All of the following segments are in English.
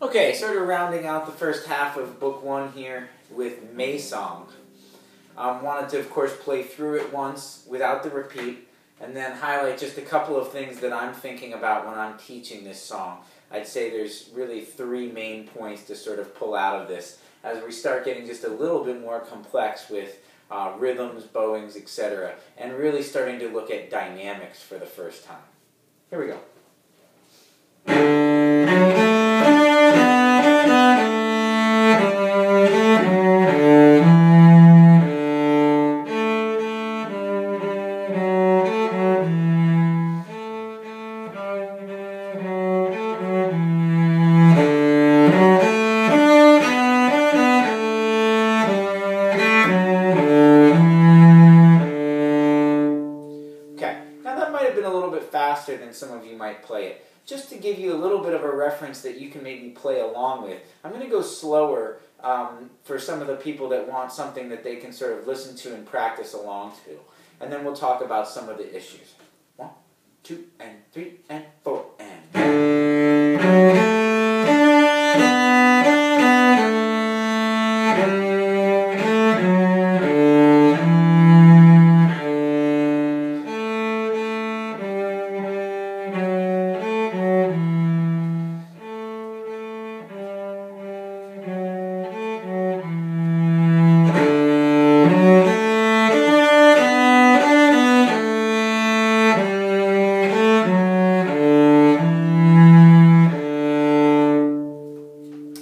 Okay, sort of rounding out the first half of Book 1 here with May Song. Wanted to, of course, play through it once without the repeat, and then highlight just a couple of things that I'm thinking about when I'm teaching this song. I'd say there's really three main points to sort of pull out of this as we start getting just a little bit more complex with rhythms, bowings, etc., and really starting to look at dynamics for the first time. Here we go. Faster than some of you might play it. Just to give you a little bit of a reference that you can maybe play along with, I'm going to go slower for some of the people that want something that they can sort of listen to and practice along to. And then we'll talk about some of the issues. 1, 2, and 3, and 4, and...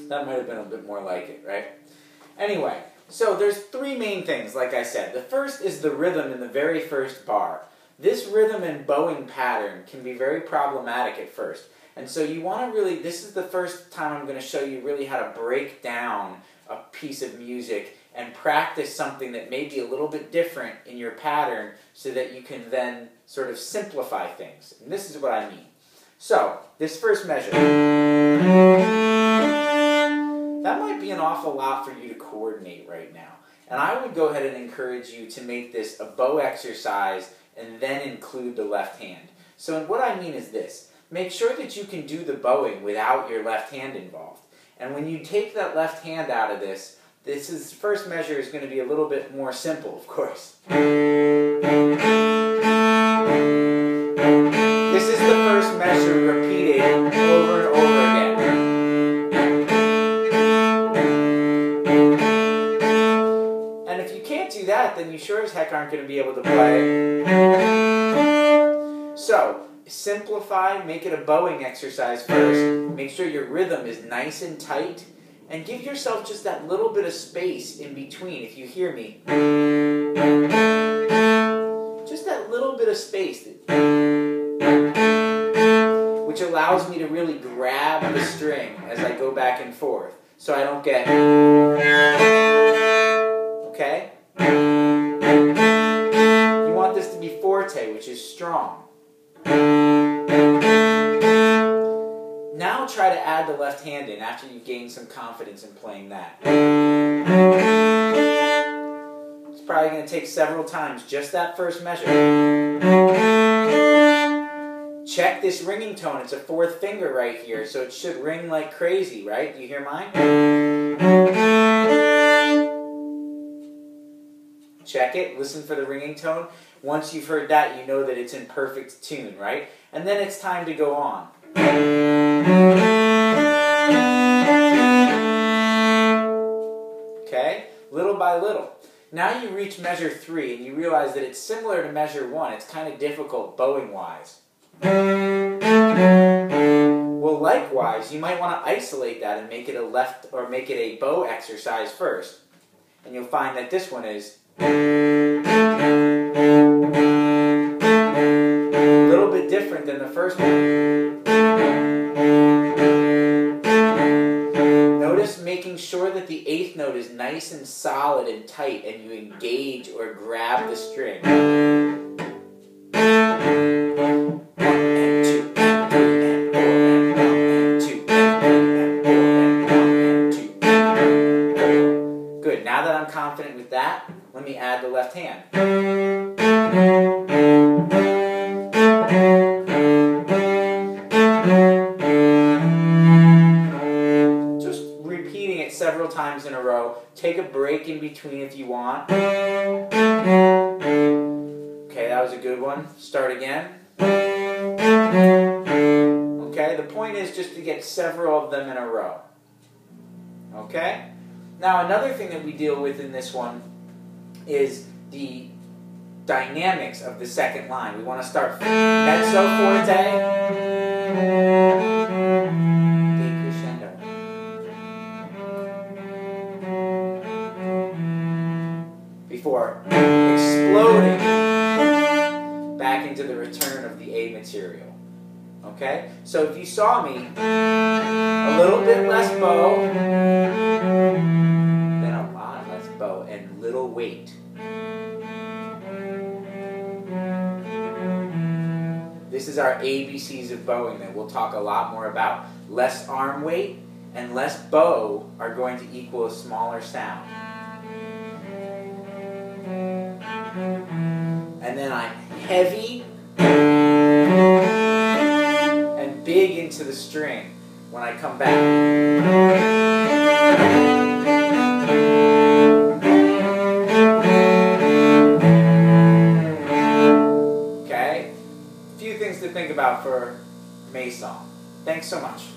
That might have been a bit more like it, right? Anyway, so there's three main things, like I said. The first is the rhythm in the very first bar. This rhythm and bowing pattern can be very problematic at first. And so you want to really, this is the first time I'm going to show you really how to break down a piece of music and practice something that may be a little bit different in your pattern so that you can then sort of simplify things. And this is what I mean. So, this first measure. That might be an awful lot for you to coordinate right now. And I would go ahead and encourage you to make this a bow exercise and then include the left hand. So what I mean is this. Make sure that you can do the bowing without your left hand involved. And when you take that left hand out of this, first measure is going to be a little bit more simple, of course. This is the first measure repeated over and over again. And if you can't do that, then you sure as heck aren't going to be able to play. So, simplify, make it a bowing exercise first. Make sure your rhythm is nice and tight. And give yourself just that little bit of space in between, if you hear me. Just that little bit of space, which allows me to really grab the string as I go back and forth, so I don't get... Okay? You want this to be forte, which is strong. Now try to add the left hand in after you gain some confidence in playing that. It's probably going to take several times, just that first measure. Check this ringing tone. It's a fourth finger right here, so it should ring like crazy, right? Do you hear mine? Check it. Listen for the ringing tone. Once you've heard that, you know that it's in perfect tune, right? And then it's time to go on. Okay? Little by little. Now you reach measure 3 and you realize that it's similar to measure 1. It's kind of difficult bowing-wise. Well, likewise, you might want to isolate that and make it a left or make it a bow exercise first. And you'll find that this one is a little bit different than the first one. Notice making sure that the 8th note is nice and solid and tight and you engage or grab the string. 1 and 2 and 3 and 4 and 1 and 2 and 3 and 4 and 1 and 2 and 4. Good. Now that I'm confident with that, let me add the left hand. times in a row. Take a break in between if you want. Okay, that was a good one. Start again. Okay, the point is just to get several of them in a row. Okay? Now, another thing that we deal with in this one is the dynamics of the second line. We want to start mezzo forte, decrescendo. Before exploding back into the return of the A material. Okay? So if you saw me, a little bit less bow, then a lot less bow, and little weight. This is our ABCs of bowing that we'll talk a lot more about. Less arm weight and less bow are going to equal a smaller sound. And then I'm heavy and big into the string when I come back. Okay? A few things to think about for May song. Thanks so much.